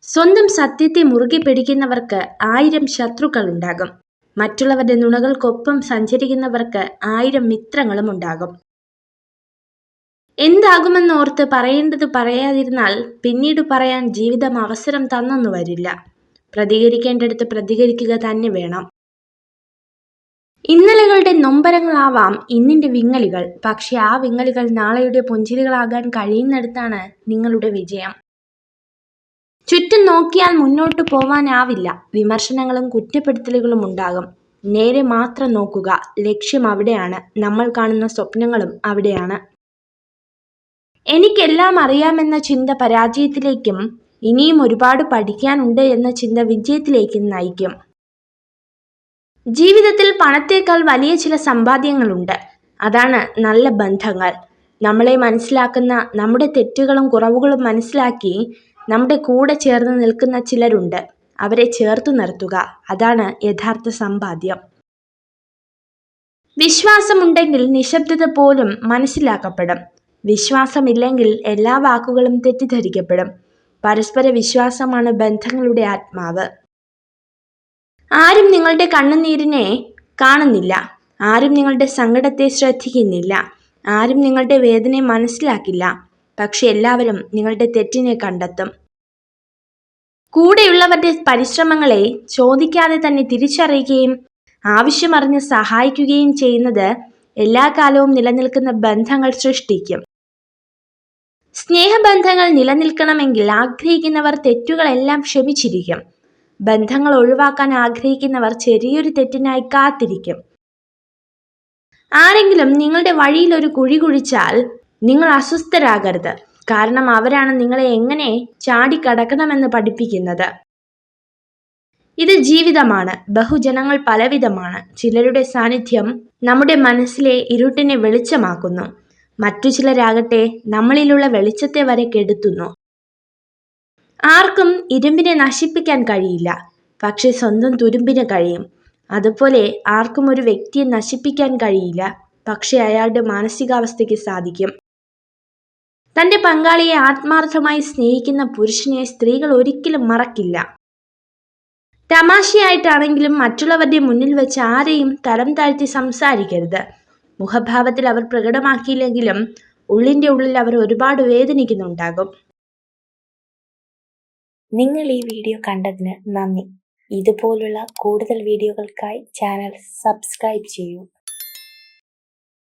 സ്വന്തം സത്യത്തെ മുറുകെ പിടിക്കുന്നവർക്ക് 1000 ശത്രുക്കൾ ഉണ്ടാകും. മറ്റുള്ളവരുടെ നുണകൾക്കൊപ്പം സഞ്ചരിക്കുന്നവർക്ക് 1000 മിത്രങ്ങളും ഉണ്ടാകും. എന്താകുമെന്നോർത്ത് പറയേണ്ടത് പറയാതിരുന്നാൽ പിന്നീട് പറയാൻ ജീവിതം അവസരം തന്നെന്നു വരില്ല. പ്രതികരിക്കേണ്ടടുത്ത് പ്രതികരിക്കുക തന്നെ വേണം. ഇന്നലകളുടെ നൊമ്പരങ്ങളാവാം ഇന്നിന്റെ വിങ്ങലുകൾ. പക്ഷെ ആ വിങ്ങലുകൾ നാളെയുടെ പുഞ്ചിരികളാകാൻ കഴിയുന്നിടത്താണ് നിങ്ങളുടെ വിജയം. ചുറ്റും നോക്കിയാൽ മുന്നോട്ട് പോവാനാവില്ല. വിമർശനങ്ങളും കുറ്റപ്പെടുത്തലുകളും ഉണ്ടാകും. നേരെ മാത്രം നോക്കുക. ലക്ഷ്യം അവിടെയാണ്. നമ്മൾ കാണുന്ന സ്വപ്നങ്ങളും അവിടെയാണ്. എനിക്കെല്ലാം അറിയാമെന്ന ചിന്ത പരാജയത്തിലേക്കും ഇനിയും ഒരുപാട് പഠിക്കാനുണ്ട് എന്ന ചിന്ത വിജയത്തിലേക്കും നയിക്കും. ജീവിതത്തിൽ പണത്തേക്കാൾ വലിയ ചില സമ്പാദ്യങ്ങളുണ്ട്. അതാണ് നല്ല ബന്ധങ്ങൾ. നമ്മളെ മനസ്സിലാക്കുന്ന, നമ്മുടെ തെറ്റുകളും കുറവുകളും മനസ്സിലാക്കി നമ്മുടെ കൂടെ ചേർന്ന് നിൽക്കുന്ന ചിലരുണ്ട്. അവരെ ചേർത്തു നിർത്തുക. അതാണ് യഥാർത്ഥ സമ്പാദ്യം. വിശ്വാസമുണ്ടെങ്കിൽ നിശബ്ദത പോലും മനസ്സിലാക്കപ്പെടും. വിശ്വാസമില്ലെങ്കിൽ എല്ലാ വാക്കുകളും തെറ്റിദ്ധരിക്കപ്പെടും. പരസ്പര വിശ്വാസമാണ് ബന്ധങ്ങളുടെ ആത്മാവ്. ആരും നിങ്ങളുടെ കണ്ണുനീരിനെ കാണുന്നില്ല. ആരും നിങ്ങളുടെ സങ്കടത്തെ ശ്രദ്ധിക്കുന്നില്ല. ആരും നിങ്ങളുടെ വേദനയെ മനസ്സിലാക്കില്ല. പക്ഷെ എല്ലാവരും നിങ്ങളുടെ തെറ്റിനെ കണ്ടെത്തും. കൂടെയുള്ളവരുടെ പരിശ്രമങ്ങളെ ചോദിക്കാതെ തന്നെ തിരിച്ചറിയുകയും ആവശ്യമറിഞ്ഞ് സഹായിക്കുകയും ചെയ്യുന്നത് എല്ലാ കാലവും നിലനിൽക്കുന്ന ബന്ധങ്ങൾ സൃഷ്ടിക്കും. സ്നേഹബന്ധങ്ങൾ നിലനിൽക്കണമെങ്കിൽ ആഗ്രഹിക്കുന്നവർ തെറ്റുകളെല്ലാം ക്ഷമിച്ചിരിക്കും. ബന്ധങ്ങൾ ഒഴിവാക്കാൻ ആഗ്രഹിക്കുന്നവർ ചെറിയൊരു തെറ്റിനായി കാത്തിരിക്കും. ആരെങ്കിലും നിങ്ങളുടെ വഴിയിൽ ഒരു കുഴി കുഴിച്ചാൽ നിങ്ങൾ അസ്വസ്ഥരാകരുത്. കാരണം അവരാണ് നിങ്ങളെ എങ്ങനെ ചാടിക്കടക്കണമെന്ന് പഠിപ്പിക്കുന്നത്. ഇത് ജീവിതമാണ്. ബഹുജനങ്ങൾ പലവിധമാണ്. ചിലരുടെ സാന്നിധ്യം നമ്മുടെ മനസ്സിലെ ഇരുട്ടിനെ വെളിച്ചമാക്കുന്നു. മറ്റു ചിലരാകട്ടെ നമ്മളിലുള്ള വെളിച്ചത്തെ വരെ കെടുത്തുന്നു. ആർക്കും ഇരുമ്പിനെ നശിപ്പിക്കാൻ കഴിയില്ല. പക്ഷെ സ്വന്തം തുരുമ്പിന് കഴിയും. അതുപോലെ ആർക്കും ഒരു വ്യക്തിയെ നശിപ്പിക്കാൻ കഴിയില്ല. പക്ഷെ അയാളുടെ മാനസികാവസ്ഥയ്ക്ക് സാധിക്കും. തൻ്റെ പങ്കാളിയെ ആത്മാർത്ഥമായി സ്നേഹിക്കുന്ന പുരുഷനെ സ്ത്രീകൾ ഒരിക്കലും മറക്കില്ല. തമാശയായിട്ടാണെങ്കിലും മറ്റുള്ളവരുടെ മുന്നിൽ വെച്ച് ആരെയും തരം താഴ്ത്തി സംസാരിക്കരുത്. മുഖഭാവത്തിൽ അവർ പ്രകടമാക്കിയില്ലെങ്കിലും ഉള്ളിൻ്റെ ഉള്ളിൽ അവർ ഒരുപാട് വേദനിക്കുന്നുണ്ടാകും. നിങ്ങൾ ഈ വീഡിയോ കണ്ടതിന് നന്ദി. ഇതുപോലുള്ള കൂടുതൽ വീഡിയോകൾക്കായി ചാനൽ സബ്സ്ക്രൈബ് ചെയ്യൂ.